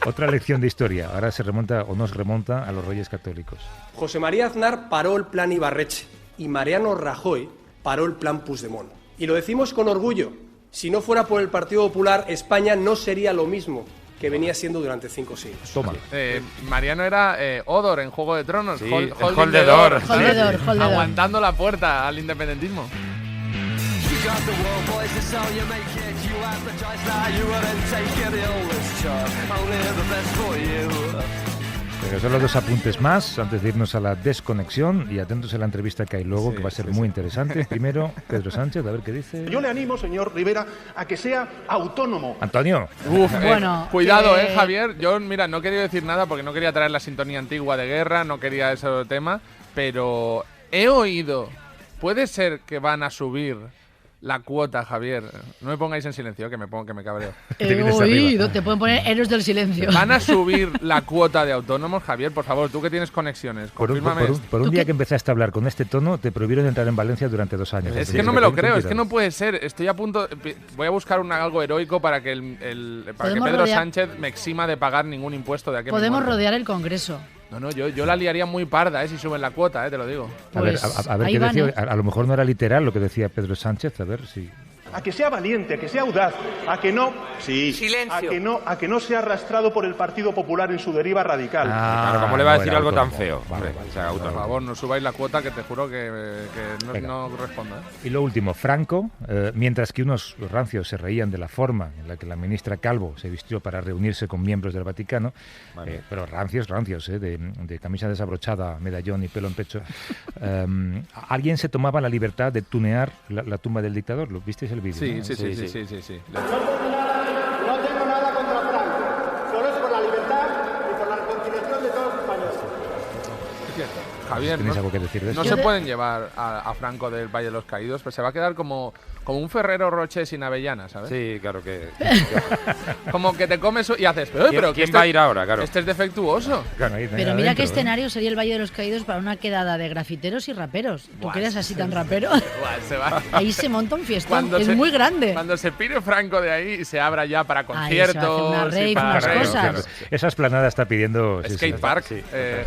Otra lección de historia. Ahora se remonta o nos remonta a los Reyes Católicos. José María Aznar paró el plan Ibarretxe y Mariano Rajoy paró el plan Puigdemont. Y lo decimos con orgullo. Si no fuera por el Partido Popular, España no sería lo mismo que venía siendo durante 5 siglos. Toma. Mariano era Odor en Juego de Tronos. Sí, Holdedor. Aguantando la puerta al independentismo. Pero solo 2 apuntes más antes de irnos a la desconexión y atentos a la entrevista que hay luego, que va a ser muy interesante. Primero, Pedro Sánchez, a ver qué dice. Yo le animo, señor Rivera, a que sea autónomo. Antonio. Bueno, cuidado, Javier. Yo, mira, no quería decir nada porque no quería traer la sintonía antigua de guerra, no quería ese tema, pero he oído, puede ser que van a subir la cuota, Javier. No me pongáis en silencio, que me cabreo. Te pueden poner héroes del silencio. ¿Van a subir la cuota de autónomos, Javier? Por favor, tú que tienes conexiones, confírmame. Por un día que empezaste a hablar con este tono, te prohibieron entrar en Valencia durante 2 años. Es que no me lo creo, es que no puede ser. Estoy a punto... Voy a buscar algo heroico para que, para que Pedro Sánchez me exima de pagar ningún impuesto de aquí. Podemos rodear el Congreso. No, yo la liaría muy parda, si suben la cuota, te lo digo. Pues a ver qué decía. A lo mejor no era literal lo que decía Pedro Sánchez, a ver si... A que sea valiente, a que sea audaz, a que no... Sí. Silencio. A que no sea arrastrado por el Partido Popular en su deriva radical. Claro, ¿cómo le va a decir algo tan feo? Vale. Por favor, no subáis la cuota, que te juro que no corresponde. Y lo último, Franco, mientras que unos rancios se reían de la forma en la que la ministra Calvo se vistió para reunirse con miembros del Vaticano, pero rancios, de camisa desabrochada, medallón y pelo en pecho, alguien se tomaba la libertad de tunear la tumba del dictador. ¿Lo visteis el vídeo? Sí. ¿no? Sí. No tengo nada contra Franco, solo es por la libertad y por la reconciliación de todos los españoles. Javier, ¿Tenéis algo que decir de eso? No se pueden llevar a Franco del Valle de los Caídos, pero se va a quedar como un Ferrero Rocher sin avellana, ¿sabes? Sí, claro que... Como que te comes y haces... Pero ¿Quién va a ir ahora? Claro. Este es defectuoso. Claro, pero mira qué escenario sería el Valle de los Caídos para una quedada de grafiteros y raperos. ¿Tú que eres así tan rapero? Ahí se monta un fiestón, muy grande. Cuando se pire Franco de ahí, se abra ya para conciertos, unas cosas. Claro. Esa esplanada está pidiendo... Skatepark.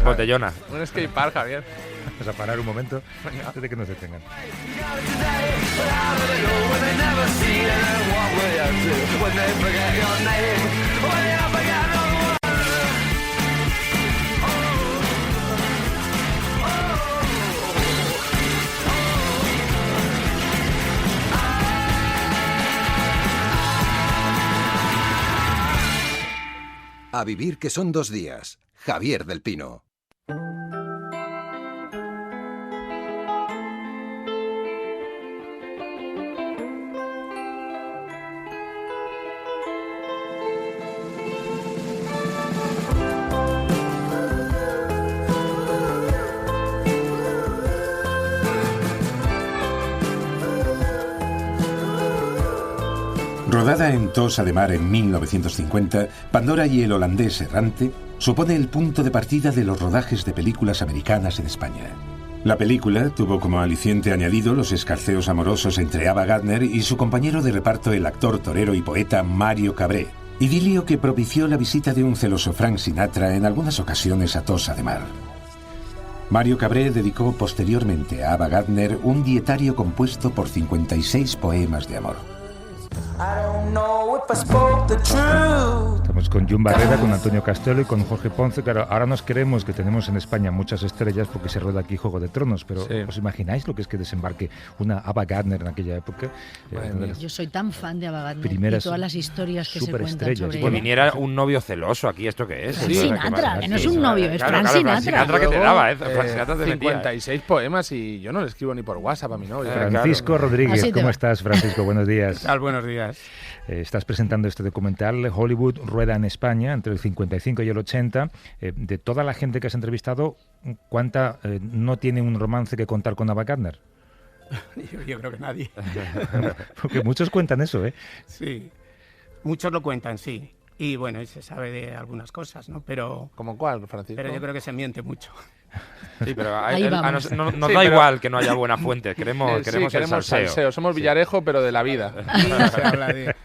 Botellona. Un skatepark, Javier. Vamos a parar un momento antes de que nos detengan. A vivir que son 2 días. Javier del Pino. Rodada en Tossa de Mar en 1950, Pandora y el holandés errante supone el punto de partida de los rodajes de películas americanas en España. La película tuvo como aliciente añadido los escarceos amorosos entre Ava Gardner y su compañero de reparto, el actor, torero y poeta Mario Cabré, idilio que propició la visita de un celoso Frank Sinatra en algunas ocasiones a Tossa de Mar. Mario Cabré dedicó posteriormente a Ava Gardner un dietario compuesto por 56 poemas de amor. Estamos pues con Jun Barrera, con Antonio Castelo y con Jorge Ponce. Claro, ahora nos creemos que tenemos en España muchas estrellas porque se rueda aquí Juego de Tronos, pero ¿os imagináis lo que es que desembarque una Ava Gardner en aquella época? Yo soy tan fan de Ava Gardner y todas las historias que se cuentan sobre ella. Que viniera un novio celoso aquí, ¿esto qué es? Frank Sinatra, que no es un novio, es Frank Sinatra. Frank Sinatra que te daba, Frank Sinatra te 56 poemas y yo no le escribo ni por WhatsApp a mi novio. Francisco Rodríguez, ¿cómo estás, Francisco? Buenos días. ¿Qué tal? Buenos días. Estás presentando este documental, Hollywood rueda en España, entre el 55 y el 80. De toda la gente que has entrevistado, ¿cuánta no tiene un romance que contar con Ava Gardner? Yo creo que nadie. Porque muchos cuentan eso, ¿eh? Sí, muchos lo cuentan, sí. Y bueno, se sabe de algunas cosas, ¿no? Pero... ¿Cómo cuál, Francisco? Pero yo creo que se miente mucho. Sí, pero nos da igual que no haya buena fuente. Queremos el salseo. Somos Villarejo, pero de la vida.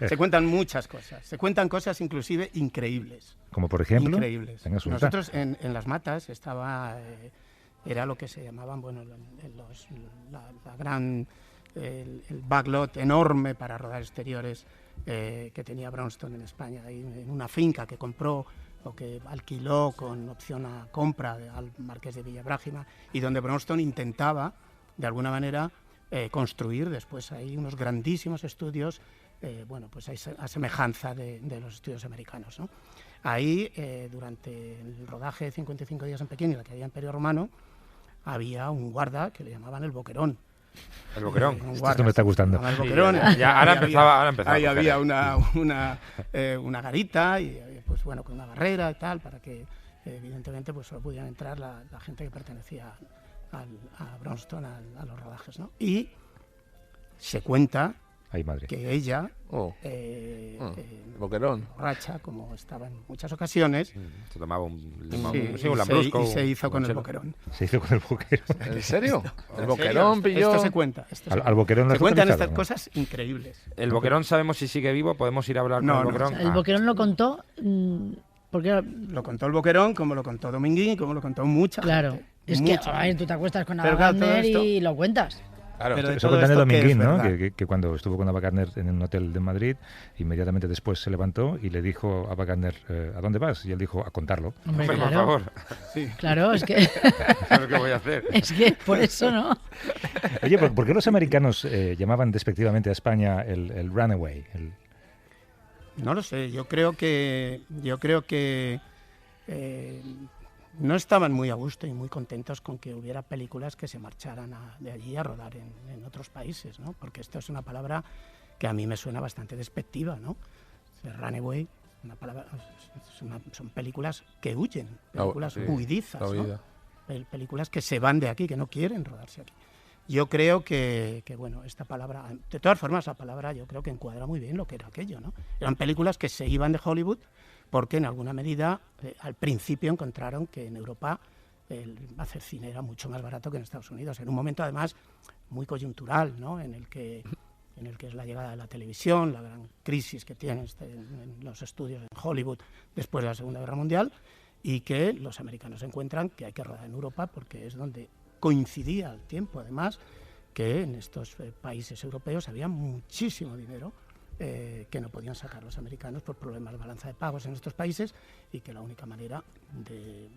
Se cuentan muchas cosas. Se cuentan cosas inclusive increíbles. ¿Como por ejemplo? Increíbles. Nosotros en Las Matas estaba... era lo que se llamaban, bueno, la gran... el backlot enorme para rodar exteriores que tenía Bronston en España, ahí en una finca que compró o que alquiló con opción a compra al Marqués de Villabrágima, y donde Bronston intentaba, de alguna manera, construir después ahí unos grandísimos estudios, bueno, pues a semejanza de los estudios americanos, ¿no? Ahí, durante el rodaje de 55 días en Pekín y la que había Imperio Romano, había un guarda que le llamaban el Boquerón. El Boquerón. Esto me está gustando. El Boquerón. Ahora empezaba. Ahí había una garita y pues bueno, con una barrera y tal, para que evidentemente pues solo pudieran entrar la gente que pertenecía a Bronston, a los rodajes, ¿no? Y se cuenta que ella, Boquerón, borracha, como estaba en muchas ocasiones, se tomaba un lambrusco y se hizo con el Boquerón. Se hizo con el Boquerón. ¿En serio? El Boquerón pilló. Esto se cuenta. Al Boquerón se cuentan estas cosas increíbles. ¿El Boquerón sabemos si sigue vivo? ¿Podemos ir a hablar con el Boquerón? El Boquerón lo contó. Porque lo contó el Boquerón, como lo contó Dominguín, como lo contó mucha gente. Es que tú te acuestas con Ava Gardner y lo cuentas. Claro, eso cuenta Dominguín, ¿no? Que cuando estuvo con Ava Gardner en un hotel de Madrid, inmediatamente después se levantó y le dijo a Ava Gardner, ¿a dónde vas? Y él dijo, a contarlo. Hombre, claro. Por favor. Sí. Claro, es que... ¿Pero qué voy a hacer? Es que por eso, ¿no? Oye, ¿por qué los americanos llamaban despectivamente a España el runaway? No lo sé, yo creo que no estaban muy a gusto y muy contentos con que hubiera películas que se marcharan de allí a rodar en otros países, ¿no? Porque esto es una palabra que a mí me suena bastante despectiva, ¿no? Runaway, una palabra, son películas que huyen, películas huidizas, ¿no? Películas que se van de aquí, que no quieren rodarse aquí. Yo creo que bueno, esta palabra, de todas formas, la palabra yo creo que encuadra muy bien lo que era aquello, ¿no? Eran películas que se iban de Hollywood porque en alguna medida al principio encontraron que en Europa hacer cine era mucho más barato que en Estados Unidos, en un momento además muy coyuntural, ¿no? en el que es la llegada de la televisión, la gran crisis que tienen en los estudios en Hollywood después de la Segunda Guerra Mundial, y que los americanos encuentran que hay que rodar en Europa porque es donde coincidía el tiempo, además, que en estos países europeos había muchísimo dinero que no podían sacar los americanos por problemas de balanza de pagos en estos países, y que la única manera de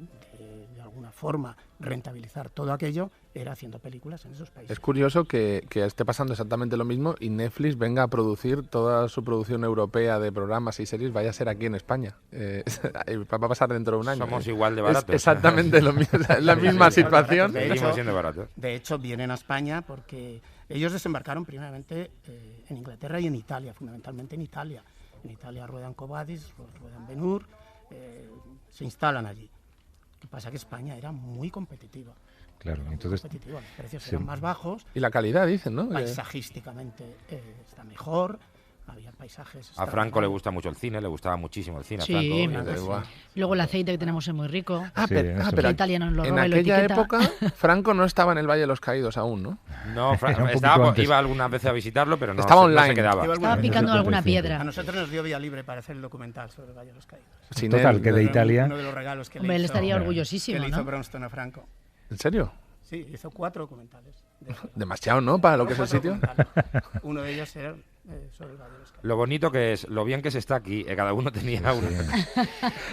alguna forma rentabilizar todo aquello era haciendo películas en esos países. Es curioso que esté pasando exactamente lo mismo y Netflix venga a producir toda su producción europea de programas y series, vaya a ser aquí en España. Va a pasar dentro de un año. Somos igual de baratos. Es exactamente lo mismo, la misma situación. Seguimos siendo baratos. De hecho, vienen a España porque ellos desembarcaron primeramente en Inglaterra y en Italia, fundamentalmente en Italia. En Italia ruedan Cobadis, ruedan Ben-Hur, se instalan allí. Lo que pasa es que España era muy competitiva. Claro, entonces... Los precios eran más bajos. Y la calidad, dicen, ¿no? Paisajísticamente está mejor. Había paisajes... A Franco le gusta mucho el cine, le gustaba muchísimo el cine. Sí, a Franco. Luego el aceite que tenemos es muy rico. Pero Italia nos lo en roba y lo aquella etiqueta. época Franco no estaba en el Valle de los Caídos aún, ¿no? No, iba algunas veces a visitarlo, pero no estaba online. No se quedaba. Estaba picando alguna piedra. A nosotros nos dio vía libre para hacer el documental sobre el Valle de los Caídos. Total, que de Italia... Uno de los regalos que Hombre, él estaría orgullosísimo, que le hizo ¿no? Bronston a Franco. ¿En serio? Sí, hizo 4 documentales. Demasiado, ¿no? Para lo que es el sitio. Uno de ellos era sobre el Valle del Escalón. Lo bonito que es, lo bien que se está aquí, cada uno tenía uno.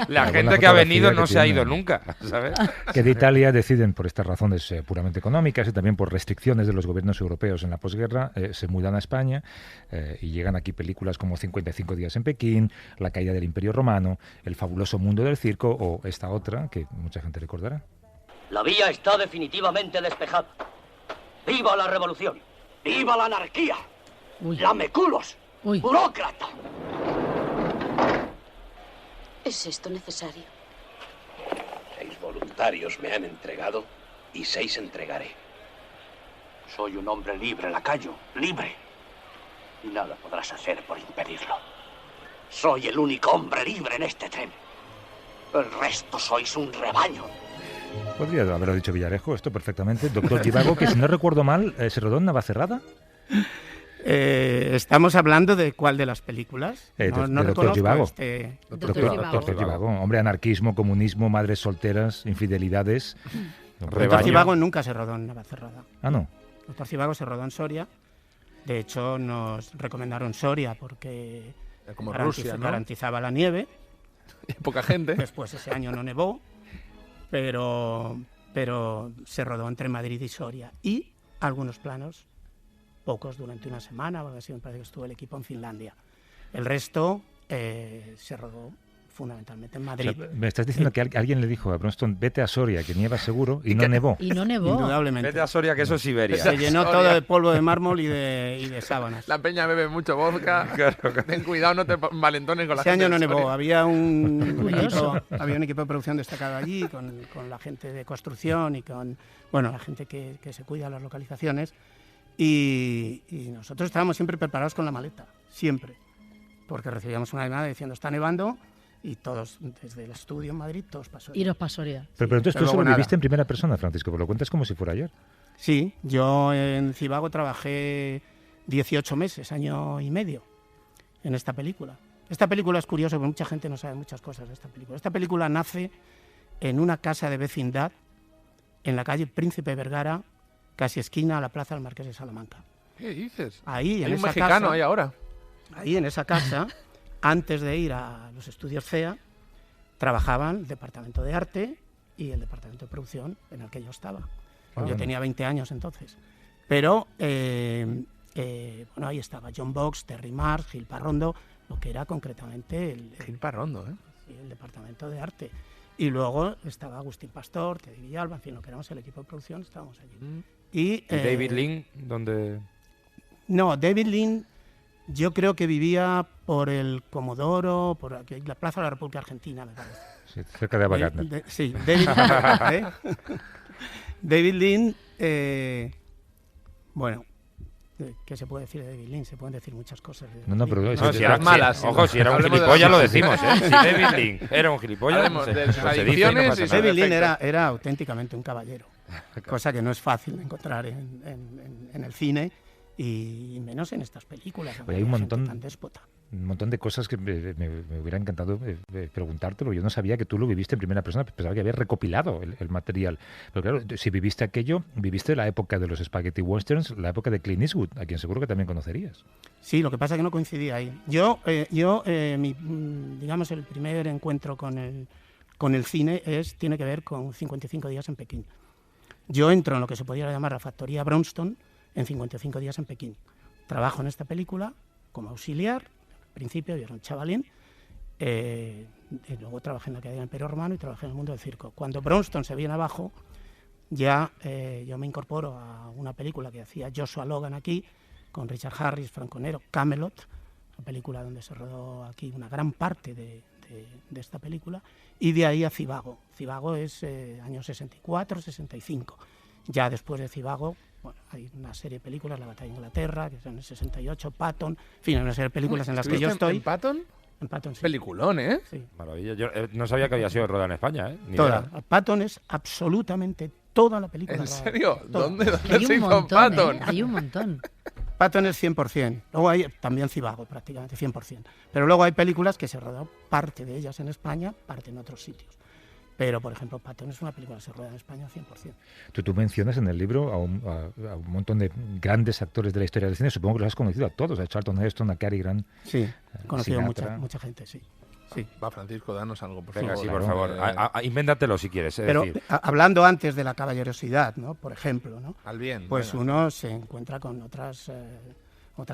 La buena gente que ha venido fotografía no que se ha tiene. ido nunca, ¿sabes? Que de Italia deciden, por estas razones puramente económicas y también por restricciones de los gobiernos europeos en la posguerra, se mudan a España y llegan aquí películas como 55 días en Pekín, La caída del Imperio Romano, El fabuloso mundo del circo o esta otra que mucha gente recordará. La vía está definitivamente despejada. ¡Viva la revolución! ¡Viva la anarquía! ¡Lameculos! ¡Burócrata! ¿Es esto necesario? 6 voluntarios me han entregado y 6 entregaré. Soy un hombre libre, lacayo, libre. Y nada podrás hacer por impedirlo. Soy el único hombre libre en este tren. El resto sois un rebaño. Podría haberlo dicho Villarejo esto perfectamente. Doctor Zhivago, que si no recuerdo mal, ¿se rodó en Navacerrada? Estamos hablando de cuál de las películas. No Doctor Zhivago. Doctor Zhivago. Hombre, anarquismo, comunismo, madres solteras, infidelidades. Doctor Zhivago nunca se rodó en Navacerrada. Ah, no. Doctor Zhivago se rodó en Soria. De hecho, nos recomendaron Soria porque como Rusia, ¿no? garantizaba la nieve. Y poca gente. Después ese año no nevó, pero se rodó entre Madrid y Soria. Y algunos planos, pocos durante una semana, o algo así, me parece que estuvo el equipo en Finlandia. El resto se rodó fundamentalmente en Madrid. O sea, me estás diciendo que alguien le dijo a Bronston, vete a Soria, que nieva seguro, y no nevó. Y no nevó. Indudablemente. Vete a Soria, que eso es Siberia. Se llenó todo de polvo de mármol y de sábanas. La peña bebe mucho vodka. Ten cuidado, no te valentones con la Ese gente. año no de nevó. Soria. Había un equipo de producción destacado allí, con la gente de construcción y con la gente que se cuida de las localizaciones. Y nosotros estábamos siempre preparados con la maleta, siempre. Porque recibíamos una llamada diciendo, está nevando, y todos, desde el estudio en Madrid, todos pasó. Iros para Soria. Pero entonces tú solo viviste en primera persona, Francisco, pero lo cuentas como si fuera ayer. Sí, yo en Zhivago trabajé 18 meses, año y medio, en esta película. Esta película es curiosa porque mucha gente no sabe muchas cosas de esta película. Esta película nace en una casa de vecindad en la calle Príncipe Vergara, casi esquina a la plaza del Marqués de Salamanca. ¿Qué dices? Ahí, en Hay un esa mexicano casa, ahí ahora. Ahí en esa casa, antes de ir a los estudios CEA, trabajaban el departamento de arte y el departamento de producción en el que yo estaba. Yo tenía 20 años entonces. Pero, ahí estaba John Box, Terry Mars, Gil Parrondo, lo que era concretamente Gil Parrondo, el departamento de arte. Y luego estaba Agustín Pastor, Teddy Villalba, en fin, lo que éramos el equipo de producción, estábamos allí. ¿Y David Lean, dónde...? No, David Lean, yo creo que vivía por el Comodoro, por aquí, la Plaza de la República Argentina, me parece. Sí, cerca de Abagatner. Sí, David Lean, ¿qué se puede decir de David Lean? Se pueden decir muchas cosas. Pero si era malas. Ojo, si era un gilipollas lo decimos, ¿eh? Si David Lean era un gilipollas, David Lean era auténticamente un caballero, cosa que no es fácil de encontrar en el cine y menos en estas películas. Hay un montón tan déspota. Un montón de cosas que me hubiera encantado preguntártelo. Yo no sabía que tú lo viviste en primera persona, pensaba que habías recopilado el material. Pero claro, si viviste aquello, viviste la época de los spaghetti westerns, la época de Clint Eastwood, a quien seguro que también conocerías. Sí, lo que pasa es que no coincidía ahí. Digamos, el primer encuentro con el cine tiene que ver con 55 días en Pekín. Yo entro en lo que se podría llamar la factoría Bronston en 55 días en Pekín. Trabajo en esta película como auxiliar. Al principio yo era un chavalín, y luego trabajé en la cadena Imperio Romano y trabajé en el mundo del circo. Cuando Bronston se viene abajo, ya yo me incorporo a una película que hacía Joshua Logan aquí, con Richard Harris, Franco Nero, Camelot, una película donde se rodó aquí una gran parte de esta película, y de ahí a Zhivago. Zhivago es años 64, 65. Ya después de Zhivago, hay una serie de películas, La batalla de Inglaterra, que son en el 68, Patton, en fin, hay una serie de películas en las que yo estoy. ¿En Patton? En Patton, sí. Peliculón, ¿eh? Sí. Maravilla. Yo no sabía que había sido rodada en España, ¿eh? Toda. Patton es absolutamente toda la película. ¿En serio? ¿Dónde hay se un hizo montón, Patton? Hay un montón. Patton es 100%. Luego hay también Zhivago, prácticamente 100%. Pero luego hay películas que se rodó parte de ellas en España, parte en otros sitios. Pero, por ejemplo, Patton es una película que se rueda en España 100%. Tú mencionas en el libro a un montón de grandes actores de la historia del cine. Supongo que los has conocido a todos, a Charlton Heston, a Cary Grant. Sí, he conocido mucha gente, sí. Va, Francisco, danos algo, por Venga, favor. sí, por favor. Invéntatelo si quieres. Pero hablando antes de la caballerosidad, ¿no? Por ejemplo, ¿no? Al bien. Pues uno se encuentra con otras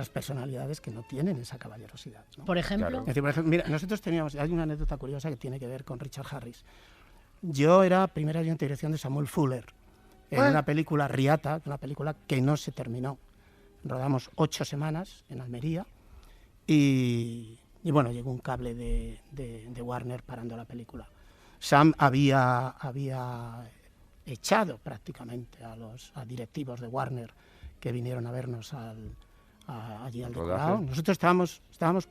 personalidades que no tienen esa caballerosidad, ¿no? Por ejemplo. Claro. Es decir, por ejemplo, mira, nosotros hay una anécdota curiosa que tiene que ver con Richard Harris. Yo era primer ayudante de dirección de Samuel Fuller en una película Riata, una película que no se terminó. Rodamos 8 semanas en Almería y bueno, llegó un cable de Warner parando la película. Sam había echado prácticamente a directivos de Warner que vinieron a vernos allí al decorado. Nosotros estábamos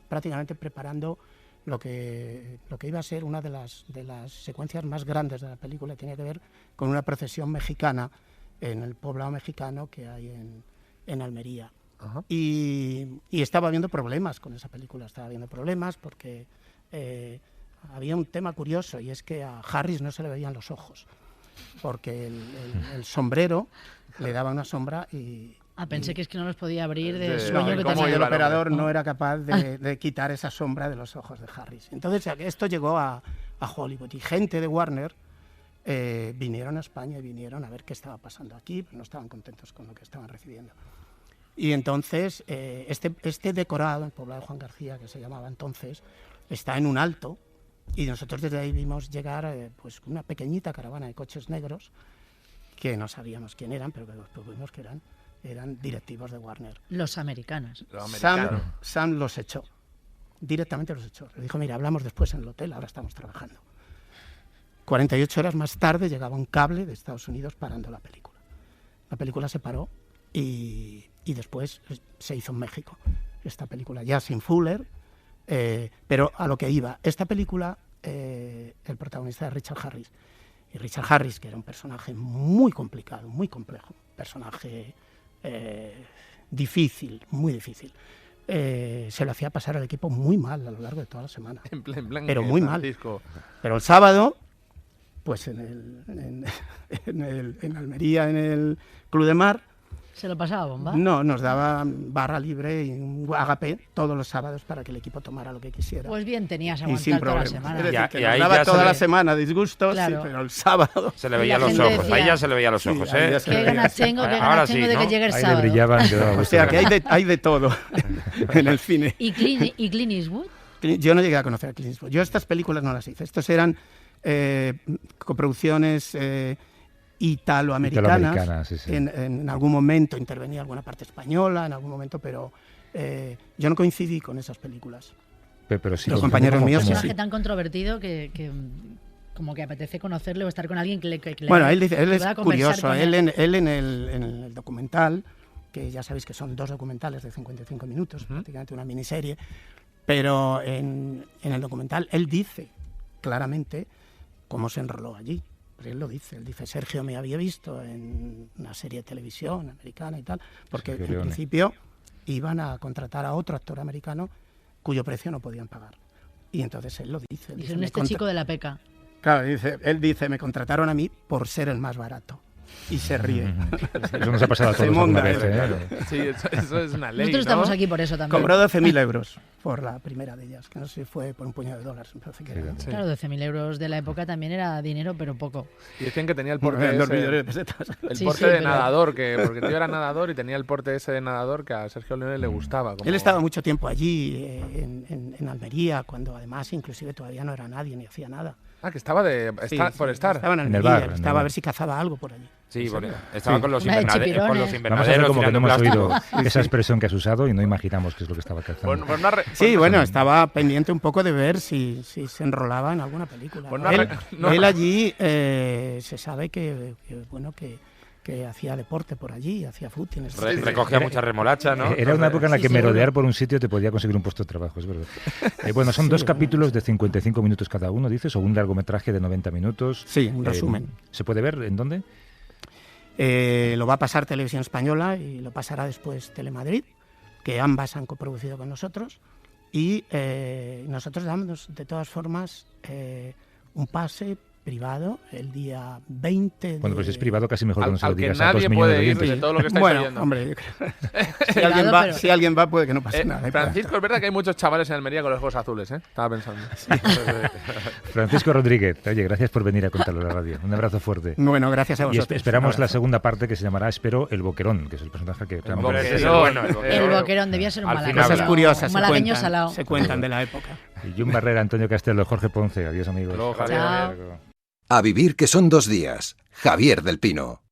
prácticamente preparando lo que iba a ser una de las secuencias más grandes de la película. Tenía que ver con una procesión mexicana en el poblado mexicano que hay en Almería. Y estaba habiendo problemas con esa película, porque había un tema curioso, y es que a Harris no se le veían los ojos, porque el sombrero le daba una sombra y... Pensé que es que no los podía abrir de sueño que tenía. El operador no era capaz de quitar esa sombra de los ojos de Harris. Entonces esto llegó a Hollywood y gente de Warner vinieron a España y vinieron a ver qué estaba pasando aquí, pero no estaban contentos con lo que estaban recibiendo. Y entonces este decorado, el poblado de Juan García, que se llamaba entonces, está en un alto y nosotros desde ahí vimos llegar pues una pequeñita caravana de coches negros que no sabíamos quién eran, pero que después vimos que eran directivos de Warner. Los americanos. Sam los echó, directamente los echó. Le dijo, mira, hablamos después en el hotel, ahora estamos trabajando. 48 horas más tarde llegaba un cable de Estados Unidos parando la película. La película se paró y después se hizo en México. Esta película ya sin Fuller, pero a lo que iba. Esta película, el protagonista es Richard Harris. Y Richard Harris, que era un personaje muy complicado, muy complejo, personaje difícil, muy difícil, se lo hacía pasar al equipo muy mal a lo largo de toda la semana. Pero muy mal. Pero el sábado, pues en Almería, en el Club de Mar, ¿se lo pasaba bomba? No, nos daba barra libre y un agape todos los sábados para que el equipo tomara lo que quisiera. Pues bien, tenías aguantar toda la semana. Es decir, que nos daba toda la semana disgustos, claro. Sí, pero el sábado... Se le veía los ojos, decía, ahí ya se le veía los ojos, ¿eh? Qué ganas tengo de que llegue el sábado. Ahí le brillaban. O sea, que hay de todo en el cine. ¿Y Clint Eastwood? Yo no llegué a conocer a Clint Eastwood. Yo estas películas no las hice. Estos eran coproducciones... italoamericanas. Sí. En algún momento intervenía alguna parte española, en algún momento, pero yo no coincidí con esas películas. Pero sí, los compañeros míos. Es un personaje tan controvertido que como que apetece conocerle o estar con alguien que le bueno, él es curioso. Él en el documental, que ya sabéis que son 2 documentales de 55 minutos, prácticamente una miniserie, pero en el documental él dice claramente cómo se enroló allí. Él lo dice, Sergio me había visto en una serie de televisión americana y tal, porque en principio iban a contratar a otro actor americano cuyo precio no podían pagar. Y entonces él lo dice. Dice, este chico de la peca. Claro, él dice, me contrataron a mí por ser el más barato. Y se ríe. Eso nos ha pasado a todos alguna vez, ¿eh? Sí, eso es una ley, Nosotros estamos aquí por eso también. Cobró 12.000 euros por la primera de ellas, que no sé si fue por un puñado de dólares. Me parece que era. Claro, 12.000 euros de la época también era dinero, pero poco. Y decían que tenía el porte de 2 millones de pesetas. El porte de nadador, porque el tío era nadador y tenía el porte ese de nadador que a Sergio Leone le gustaba. Él estaba mucho tiempo allí, en Almería, cuando además inclusive todavía no era nadie ni hacía nada. Ah, que estaba por estar. Estaba en Almería, estaba a ver si cazaba algo por allí. Sí, estaba con los invernaderos. Vamos a ver como que no hemos oído esa expresión que has usado y no imaginamos qué es lo que estaba cazando. Sí, bueno, estaba pendiente un poco de ver si se enrolaba en alguna película. Él allí se sabe que hacía deporte por allí, hacía fútbol. Recogía mucha remolacha, ¿no? Era una época en la que merodear por un sitio te podía conseguir un puesto de trabajo, es verdad. Bueno, son 2 capítulos de 55 minutos cada uno, dices, o un largometraje de 90 minutos. Sí, un resumen. ¿Se puede ver en dónde? Lo va a pasar Televisión Española y lo pasará después Telemadrid, que ambas han coproducido con nosotros. Y nosotros damos, de todas formas, un pase privado el día 20 de... Bueno, pues es privado, casi mejor que no se lo digas a 2 millones de oyentes. De todo lo que estáis oyendo. Hombre, si alguien va puede que no pase nada. Francisco, es verdad que hay muchos chavales en Almería con los ojos azules, ¿eh? Estaba pensando. Sí. Francisco Rodríguez, oye, gracias por venir a contarlo en la radio. Un abrazo fuerte. Bueno, gracias a vosotros. Y esperamos la segunda parte que se llamará, espero, El Boquerón, que es el personaje que... El Boquerón debía ser un malagueño. Cosas curiosas se cuentan de la época. Y Jun Barrera, Antonio Castelo, Jorge Ponce. Adiós, amigos. A vivir que son 2 días. Javier del Pino.